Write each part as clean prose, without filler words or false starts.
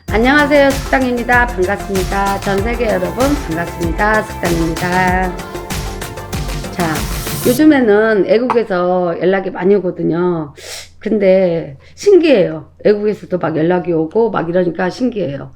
안녕하세요. 숙당입니다. 반갑습니다. 전세계 여러분 반갑습니다. 숙당입니다. 자, 요즘에는 애국에서 연락이 많이 오거든요. 근데 신기해요. 애국에서도 막 연락이 오고 막 이러니까 신기해요.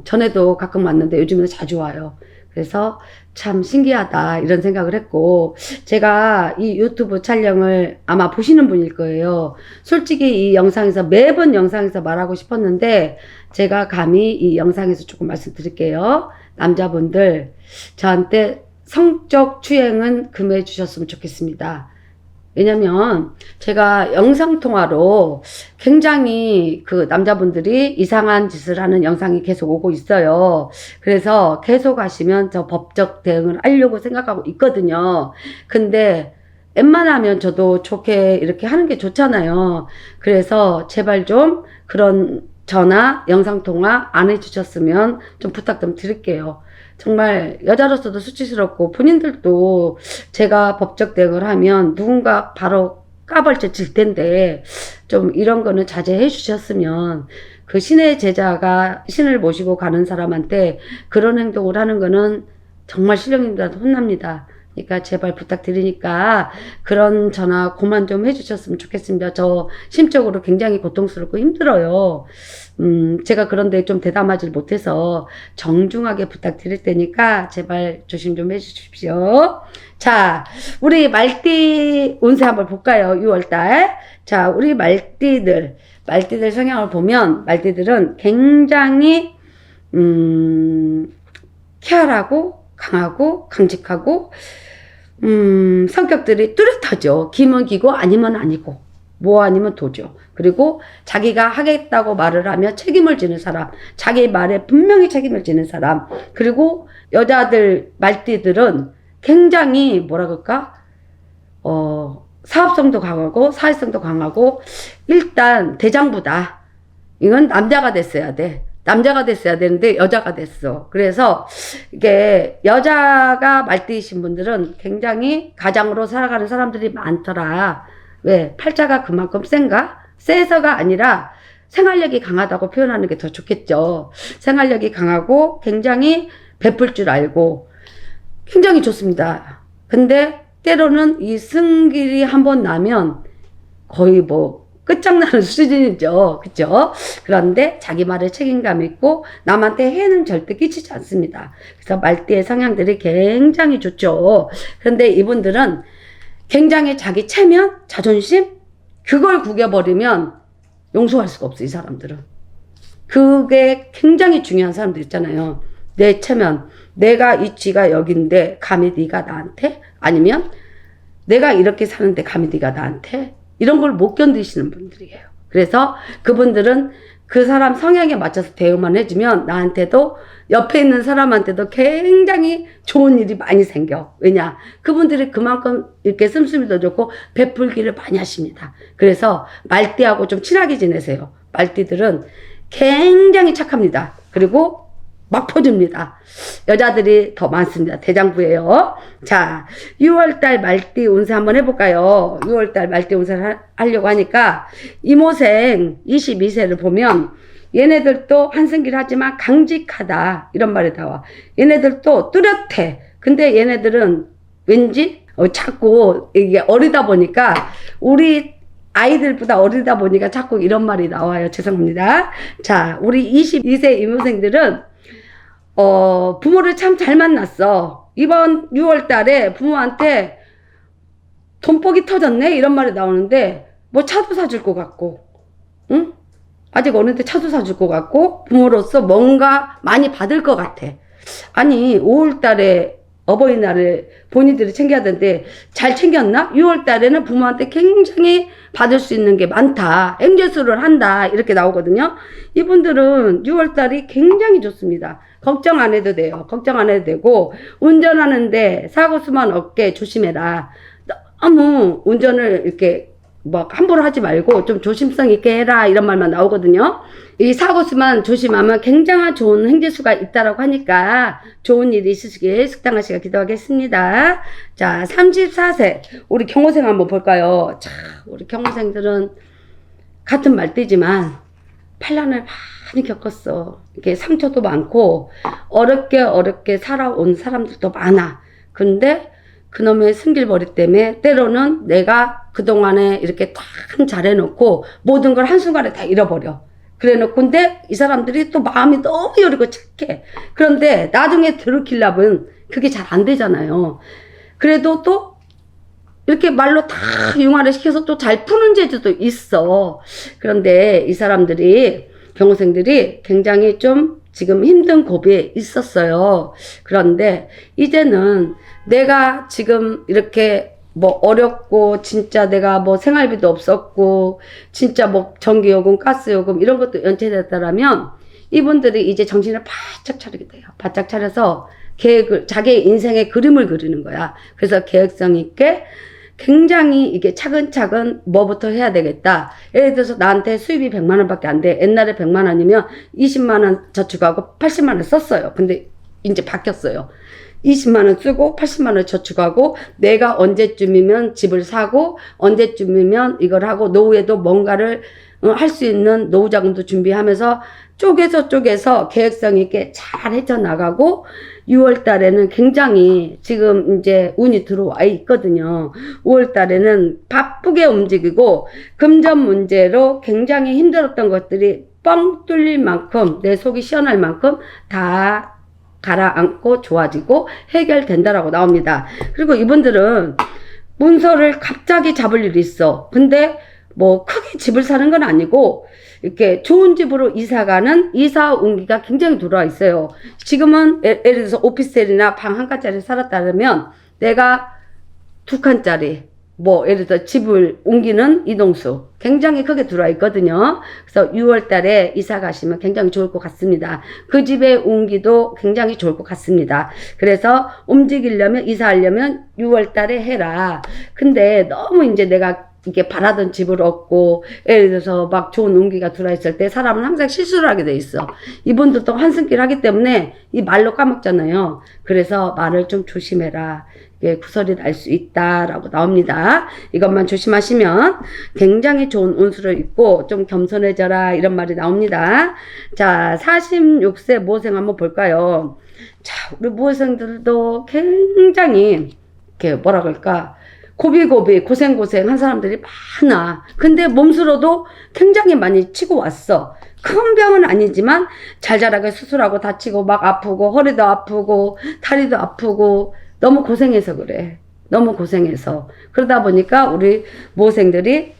전에도 가끔 왔는데 요즘에는 자주 와요. 그래서 참 신기하다 이런 생각을 했고, 제가 이 유튜브 촬영을 아마 보시는 분일 거예요. 솔직히 이 영상에서 매번 영상에서 말하고 싶었는데 제가 감히 이 영상에서 조금 말씀드릴게요. 남자분들 저한테 성적 추행은 금해 주셨으면 좋겠습니다. 왜냐면 제가 영상통화로 굉장히 그 남자분들이 이상한 짓을 하는 영상이 계속 오고 있어요. 그래서 계속 하시면 저 법적 대응을 하려고 생각하고 있거든요. 근데 웬만하면 저도 좋게 이렇게 하는 게 좋잖아요. 그래서 제발 좀 그런 전화, 영상통화 안 해주셨으면 좀 부탁 좀 드릴게요. 정말 여자로서도 수치스럽고 본인들도 제가 법적 대응을 하면 누군가 바로 까발려 칠 텐데 좀 이런 거는 자제해 주셨으면, 그 신의 제자가 신을 모시고 가는 사람한테 그런 행동을 하는 거는 정말 신령님들한테 혼납니다. 그러니까 제발 부탁드리니까 그런 전화 그만 좀 해주셨으면 좋겠습니다. 저 심적으로 굉장히 고통스럽고 힘들어요. 제가 그런데 좀 대담하지 못해서 정중하게 부탁드릴 테니까 제발 조심 좀 해주십시오. 자, 우리 말띠 운세 한번 볼까요? 6월달. 자, 우리 말띠들 성향을 보면 말띠들은 굉장히 쾌활하고 강하고 강직하고 성격들이 뚜렷하죠. 기면 기고 아니면 아니고 뭐 아니면 도죠. 그리고 자기가 하겠다고 말을 하면 책임을 지는 사람, 자기 말에 분명히 책임을 지는 사람. 그리고 여자들 말띠들은 굉장히 뭐라 그럴까, 사업성도 강하고 사회성도 강하고, 일단 대장부다. 이건 남자가 됐어야 돼. 남자가 됐어야 되는데 여자가 됐어. 그래서 이게 여자가 말띠이신 분들은 굉장히 가장으로 살아가는 사람들이 많더라. 왜? 팔자가 그만큼 센가? 세서가 아니라 생활력이 강하다고 표현하는 게 더 좋겠죠. 생활력이 강하고 굉장히 베풀 줄 알고 굉장히 좋습니다. 근데 때로는 이 승길이 한번 나면 거의 뭐 끝장나는 수준이죠. 그쵸? 그런데 자기 말에 책임감 있고 남한테 해는 절대 끼치지 않습니다. 그래서 말띠의 성향들이 굉장히 좋죠. 그런데 이분들은 굉장히 자기 체면, 자존심, 그걸 구겨버리면 용서할 수가 없어, 이 사람들은. 그게 굉장히 중요한 사람들 있잖아요. 내 체면, 내가 이치가 여긴데 감히 네가 나한테? 아니면 내가 이렇게 사는데 감히 네가 나한테? 이런 걸 못 견디시는 분들이에요. 그래서 그분들은 그 사람 성향에 맞춰서 대응만 해주면 나한테도 옆에 있는 사람한테도 굉장히 좋은 일이 많이 생겨. 왜냐? 그분들이 그만큼 이렇게 씀씀이도 좋고 베풀기를 많이 하십니다. 그래서 말띠하고 좀 친하게 지내세요. 말띠들은 굉장히 착합니다. 그리고 막 퍼줍니다. 여자들이 더 많습니다. 대장부예요. 자, 6월달 말띠 운세 한번 해볼까요? 6월달 말띠 운세를 하려고 하니까 이모생 22세를 보면 얘네들도 한승기를 하지만 강직하다 이런 말이 나와. 얘네들도 뚜렷해. 근데 얘네들은 왠지 자꾸 이게 어리다 보니까, 우리 아이들보다 어리다 보니까 자꾸 이런 말이 나와요. 죄송합니다. 자, 우리 22세 이모생들은 부모를 참 잘 만났어. 이번 6월 달에 부모한테 돈복이 터졌네? 이런 말이 나오는데, 뭐 차도 사줄 것 같고, 응? 아직 어린데 차도 사줄 것 같고, 부모로서 뭔가 많이 받을 것 같아. 아니, 5월 달에 어버이날을 본인들이 챙겨야 되는데 잘 챙겼나? 6월 달에는 부모한테 굉장히 받을 수 있는 게 많다. 행재수를 한다. 이렇게 나오거든요. 이분들은 6월 달이 굉장히 좋습니다. 걱정 안 해도 돼요. 걱정 안 해도 되고, 운전하는데 사고 수만 없게 조심해라. 너무 운전을 이렇게 막 함부로 하지 말고 좀 조심성 있게 해라, 이런 말만 나오거든요. 이 사고수만 조심하면 굉장한 좋은 행재수가 있다라고 하니까 좋은 일이 있으시길 숙당하시가 기도하겠습니다. 자, 34세 우리 경호생 한번 볼까요? 자, 우리 경호생들은 같은 말띠지만 판란을 많이 겪었어. 이게 상처도 많고 어렵게 살아온 사람들도 많아. 근데 그놈의 승질버리 때문에 때로는 내가 그동안에 이렇게 다 잘해놓고 모든 걸 한순간에 다 잃어버려. 그래놓고 근데 이 사람들이 또 마음이 너무 여리고 착해. 그런데 나중에 들키려면 그게 잘 안 되잖아요. 그래도 또 이렇게 말로 다 융화를 시켜서 또 잘 푸는 재주도 있어. 그런데 이 사람들이 병호생들이 굉장히 좀 지금 힘든 고비에 있었어요. 그런데 이제는 내가 지금 이렇게 뭐 어렵고 진짜 내가 뭐 생활비도 없었고 진짜 뭐 전기요금 가스요금 이런 것도 연체됐다라면 이분들이 이제 정신을 바짝 차리게 돼요. 바짝 차려서 계획을 자기의 인생의 그림을 그리는 거야. 그래서 계획성 있게 굉장히 이게 차근차근 뭐부터 해야 되겠다. 예를 들어서 나한테 수입이 100만 원밖에 안 돼. 옛날에 100만 원이면 20만 원 저축하고 80만 원 썼어요. 근데 이제 바뀌었어요. 20만 원 쓰고 80만 원 저축하고 내가 언제쯤이면 집을 사고 언제쯤이면 이걸 하고 노후에도 뭔가를 할 수 있는 노후 자금도 준비하면서 쪼개서 계획성 있게 잘 헤쳐나가고 6월 달에는 굉장히 지금 이제 운이 들어와 있거든요. 5월 달에는 바쁘게 움직이고 금전 문제로 굉장히 힘들었던 것들이 뻥 뚫릴 만큼 내 속이 시원할 만큼 다 가라앉고 좋아지고 해결된다라고 나옵니다. 그리고 이분들은 문서를 갑자기 잡을 일이 있어. 근데 뭐 크게 집을 사는 건 아니고 이렇게 좋은 집으로 이사가는 이사 운기가 굉장히 들어와 있어요. 지금은 예를 들어서 오피스텔이나 방 한 칸짜리 살았다면 내가 2칸짜리 뭐 예를 들어 집을 옮기는 이동수 굉장히 크게 들어와 있거든요. 그래서 6월 달에 이사 가시면 굉장히 좋을 것 같습니다. 그 집의 운기도 굉장히 좋을 것 같습니다. 그래서 움직이려면 이사하려면 6월 달에 해라. 근데 너무 이제 내가 이게 바라던 집을 얻고 예를 들어서 막 좋은 운기가 들어와 있을 때 사람은 항상 실수를 하게 돼 있어. 이분들도 한승길 하기 때문에 이 말로 까먹잖아요. 그래서 말을 좀 조심해라. 이게 구설이 날 수 있다라고 나옵니다. 이것만 조심하시면 굉장히 좋은 운수를 입고 좀 겸손해져라 이런 말이 나옵니다. 자, 46세 모생 한번 볼까요? 자, 우리 모생들도 굉장히 이렇게 뭐라 그럴까? 고비고비 고생고생 한 사람들이 많아. 근데 몸수로도 굉장히 많이 치고 왔어. 큰 병은 아니지만 잘 자라게 수술하고 다치고 막 아프고 허리도 아프고 다리도 아프고 너무 고생해서 그래. 너무 고생해서. 그러다 보니까 우리 모생들이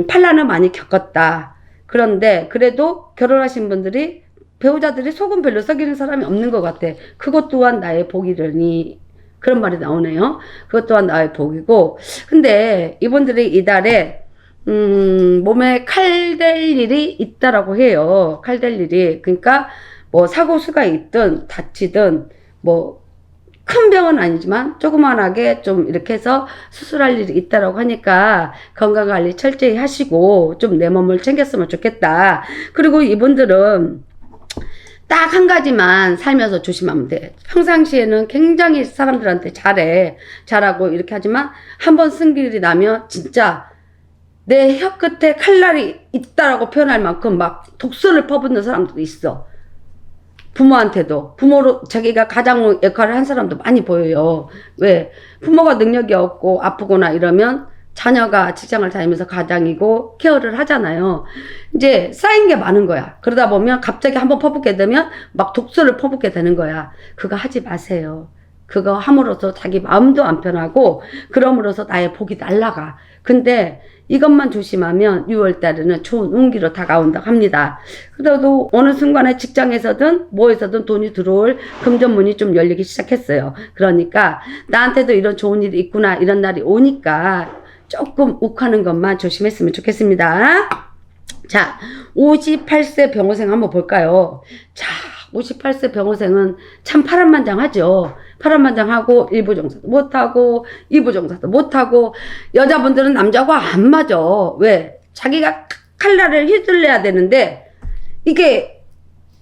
판란을 많이 겪었다. 그런데 그래도 결혼하신 분들이 배우자들이 속은 별로 썩이는 사람이 없는 것 같아. 그것 또한 나의 복이려니 그런 말이 나오네요. 그것 또한 나의 복이고. 근데 이분들이 이달에 몸에 칼 댈 일이 있다라고 해요. 칼 댈 일이. 그러니까 뭐 사고수가 있든 다치든 뭐 큰 병은 아니지만 조그만하게 좀 이렇게 해서 수술할 일이 있다라고 하니까 건강관리 철저히 하시고 좀 내 몸을 챙겼으면 좋겠다. 그리고 이분들은 딱 한 가지만 살면서 조심하면 돼. 평상시에는 굉장히 사람들한테 잘하고 이렇게 하지만 한번 승질이 나면 진짜 내 혀 끝에 칼날이 있다라고 표현할 만큼 막 독선을 퍼붓는 사람들도 있어. 부모한테도. 부모로 자기가 가장 역할을 한 사람도 많이 보여요. 왜? 부모가 능력이 없고 아프거나 이러면 자녀가 직장을 다니면서 가장이고 케어를 하잖아요. 이제 쌓인 게 많은 거야. 그러다 보면 갑자기 한번 퍼붓게 되면 막 독소를 퍼붓게 되는 거야. 그거 하지 마세요. 그거 함으로써 자기 마음도 안 편하고 그럼으로써 나의 복이 날아가. 근데 이것만 조심하면 6월 달에는 좋은 운기로 다가온다고 합니다. 그래도 어느 순간에 직장에서든 뭐에서든 돈이 들어올 금전문이 좀 열리기 시작했어요. 그러니까 나한테도 이런 좋은 일이 있구나 이런 날이 오니까 조금 욱하는 것만 조심했으면 좋겠습니다. 자, 58세 병호생 한번 볼까요? 자, 58세 병호생은 참 파란만장하죠. 파란만장하고 1부 정사도 못하고 2부 정사도 못하고 여자분들은 남자하고 안 맞아. 왜? 자기가 칼날을 휘둘러야 되는데 이게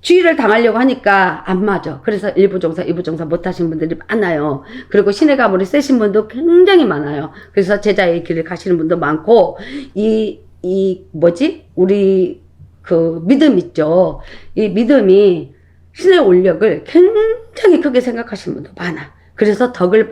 주의를 당하려고 하니까 안 맞아. 그래서 1부 정사, 2부 정사 못하신 분들이 많아요. 그리고 신의 가물이 세신 분도 굉장히 많아요. 그래서 제자의 길을 가시는 분도 많고 우리 그 믿음 있죠. 이 믿음이 신의 올력을 굉장히 크게 생각하시는 분도 많아. 그래서 덕을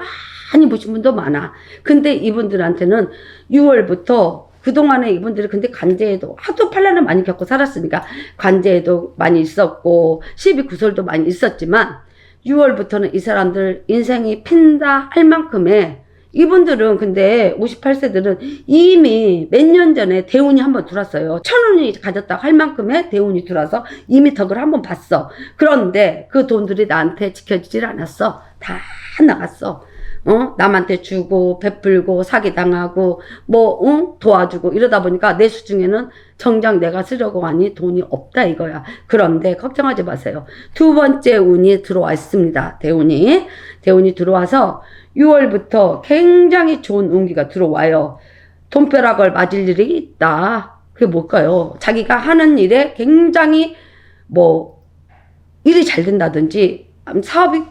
많이 보신 분도 많아. 근데 이분들한테는 6월부터 그동안에 이분들이 근데 관제에도 하도 판란을 많이 겪고 살았으니까 관제에도 많이 있었고 시비구설도 많이 있었지만 6월부터는 이 사람들 인생이 핀다 할 만큼의 이분들은 근데 58세들은 이미 몇 년 전에 대운이 한번 들어왔어요. 천운이 가졌다 할 만큼의 대운이 들어와서 이미 덕을 한번 봤어. 그런데 그 돈들이 나한테 지켜지질 않았어. 다 나갔어. 남한테 주고 베풀고 사기당하고 도와주고 이러다 보니까 내 수중에는 정작 내가 쓰려고 하니 돈이 없다 이거야. 그런데 걱정하지 마세요. 두 번째 운이 들어와 있습니다. 대운이 들어와서 6월부터 굉장히 좋은 운기가 들어와요. 돈벼락을 맞을 일이 있다. 그게 뭘까요? 자기가 하는 일에 굉장히 일이 잘 된다든지 사업이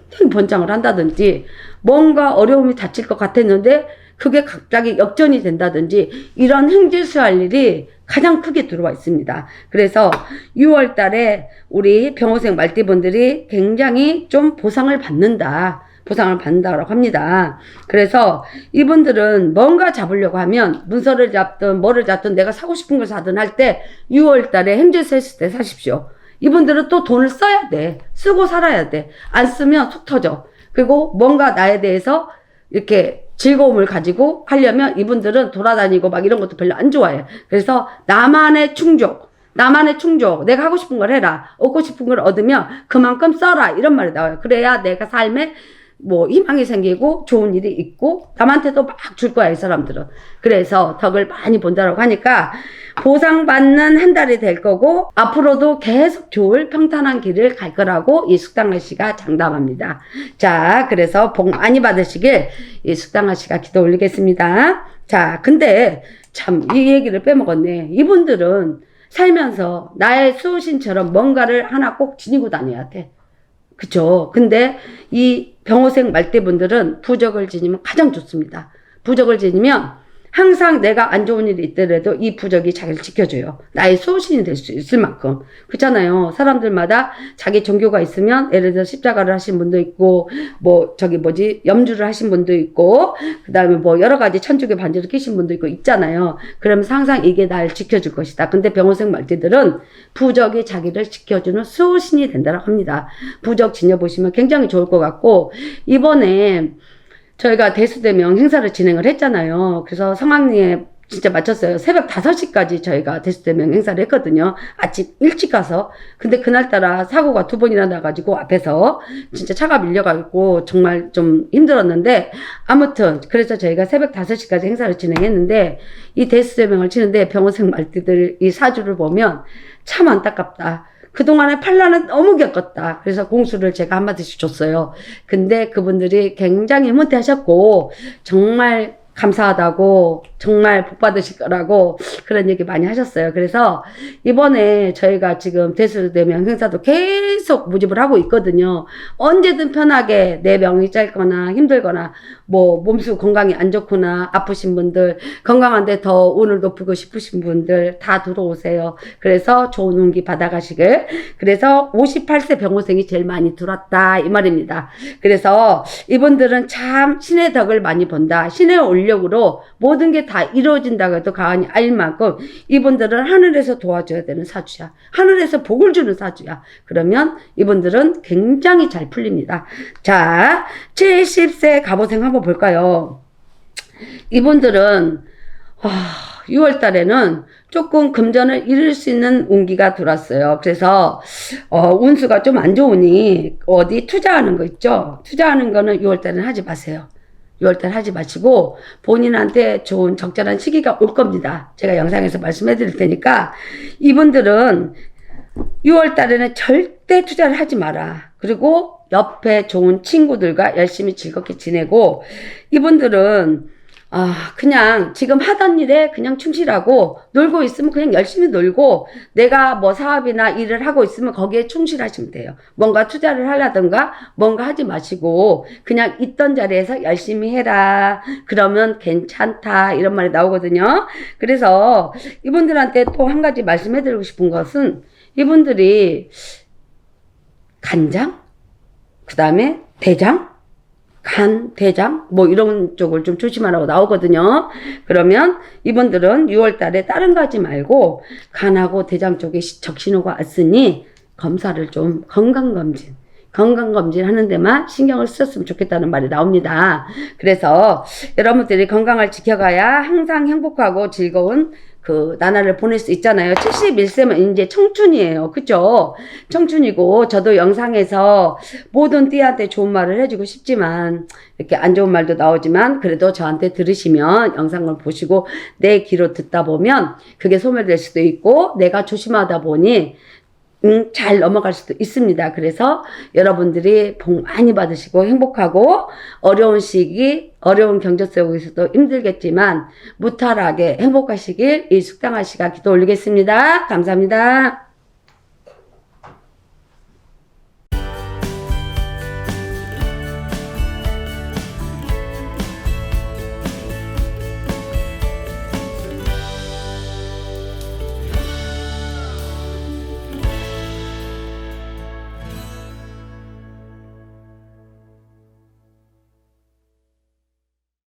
굉장히 번창을 한다든지 뭔가 어려움이 닥칠 것 같았는데 그게 갑자기 역전이 된다든지 이런 행지수할 일이 가장 크게 들어와 있습니다. 그래서 6월 달에 우리 병호생 말띠분들이 굉장히 좀 보상을 받는다라고 합니다. 그래서 이분들은 뭔가 잡으려고 하면 문서를 잡든 뭐를 잡든 내가 사고 싶은 걸 사든 할 때 6월 달에 행지수 했을 때 사십시오. 이분들은 또 돈을 써야 돼. 쓰고 살아야 돼. 안 쓰면 속 터져. 그리고 뭔가 나에 대해서 이렇게 즐거움을 가지고 하려면 이분들은 돌아다니고 막 이런 것도 별로 안 좋아해. 그래서 나만의 충족. 내가 하고 싶은 걸 해라. 얻고 싶은 걸 얻으면 그만큼 써라. 이런 말이 나와요. 그래야 내가 삶에 희망이 생기고 좋은 일이 있고 남한테도 막 줄 거야 이 사람들은. 그래서 덕을 많이 본다라고 하니까 보상받는 한 달이 될 거고 앞으로도 계속 좋을 평탄한 길을 갈 거라고 이 숙당아씨가 장담합니다. 자, 그래서 복 많이 받으시길 이 숙당아씨가 기도 올리겠습니다. 자, 근데 참 이 얘기를 빼먹었네. 이분들은 살면서 나의 수호신처럼 뭔가를 하나 꼭 지니고 다녀야 돼. 그쵸? 근데 이 병호생 말띠분들은 부적을 지니면 가장 좋습니다. 부적을 지니면 항상 내가 안 좋은 일이 있더라도 이 부적이 자기를 지켜줘요. 나의 수호신이 될 수 있을 만큼. 그렇잖아요. 사람들마다 자기 종교가 있으면 예를 들어 십자가를 하신 분도 있고 염주를 하신 분도 있고 그 다음에 여러 가지 천주교 반지를 끼신 분도 있고 있잖아요. 그러면서 항상 이게 날 지켜줄 것이다. 근데 병호생 말띠들은 부적이 자기를 지켜주는 수호신이 된다고 합니다. 부적 지녀보시면 굉장히 좋을 것 같고 이번에 저희가 대수대명 행사를 진행을 했잖아요. 그래서 성황리에 진짜 마쳤어요. 새벽 5시까지 저희가 대수대명 행사를 했거든요. 아침 일찍 가서. 근데 그날따라 사고가 2번이나 나가지고 앞에서 진짜 차가 밀려가지고 정말 좀 힘들었는데 아무튼 그래서 저희가 새벽 5시까지 행사를 진행했는데 이 대수대명을 치는데 병호생 말띠들 이 사주를 보면 참 안타깝다. 그동안에 판란은 너무 겪었다. 그래서 공수를 제가 한마디씩 줬어요. 근데 그분들이 굉장히 흐뭇해하셨고 정말 감사하다고 정말 복 받으실 거라고 그런 얘기 많이 하셨어요. 그래서 이번에 저희가 지금 대수대명 행사도 계속 모집을 하고 있거든요. 언제든 편하게 내 명이 짧거나 힘들거나 몸수 건강이 안 좋거나 아프신 분들 건강한데 더 운을 높이고 싶으신 분들 다 들어오세요. 그래서 좋은 운기 받아가시길. 그래서 58세 병호생이 제일 많이 들어왔다 이 말입니다. 그래서 이분들은 참 신의 덕을 많이 본다. 신의 올력으로 모든 게 다 이루어진다고 해도 가만히 알 만큼 이분들은 하늘에서 도와줘야 되는 사주야. 하늘에서 복을 주는 사주야. 그러면 이분들은 굉장히 잘 풀립니다. 자, 70세 갑오생 한번 볼까요? 이분들은 6월 달에는 조금 금전을 잃을 수 있는 운기가 들어왔어요. 그래서 운수가 좀 안 좋으니 어디 투자하는 거 있죠? 투자하는 거는 6월 달에는 하지 마세요. 6월달 하지 마시고 본인한테 좋은 적절한 시기가 올 겁니다. 제가 영상에서 말씀해 드릴 테니까 이분들은 6월달에는 절대 투자를 하지 마라. 그리고 옆에 좋은 친구들과 열심히 즐겁게 지내고 이분들은 그냥 지금 하던 일에 그냥 충실하고 놀고 있으면 그냥 열심히 놀고 내가 뭐 사업이나 일을 하고 있으면 거기에 충실하시면 돼요. 뭔가 투자를 하려든가 뭔가 하지 마시고 그냥 있던 자리에서 열심히 해라. 그러면 괜찮다. 이런 말이 나오거든요. 그래서 이분들한테 또 한 가지 말씀해드리고 싶은 것은 이분들이 간장, 그 다음에 대장, 간, 대장, 뭐 이런 쪽을 좀 조심하라고 나오거든요. 그러면 이분들은 6월 달에 다른 거 하지 말고 간하고 대장 쪽에 적신호가 왔으니 검사를 좀 건강검진 하는 데만 신경을 쓰셨으면 좋겠다는 말이 나옵니다. 그래서 여러분들이 건강을 지켜가야 항상 행복하고 즐거운 그 나날을 보낼 수 있잖아요. 71세면 이제 청춘이에요. 그죠? 청춘이고 저도 영상에서 모든 띠한테 좋은 말을 해주고 싶지만 이렇게 안 좋은 말도 나오지만 그래도 저한테 들으시면 영상을 보시고 내 귀로 듣다 보면 그게 소멸될 수도 있고 내가 조심하다 보니 잘 넘어갈 수도 있습니다. 그래서 여러분들이 복 많이 받으시고 행복하고 어려운 시기, 어려운 경제 속에서도 힘들겠지만 무탈하게 행복하시길 이 숙당하시가 기도 올리겠습니다. 감사합니다.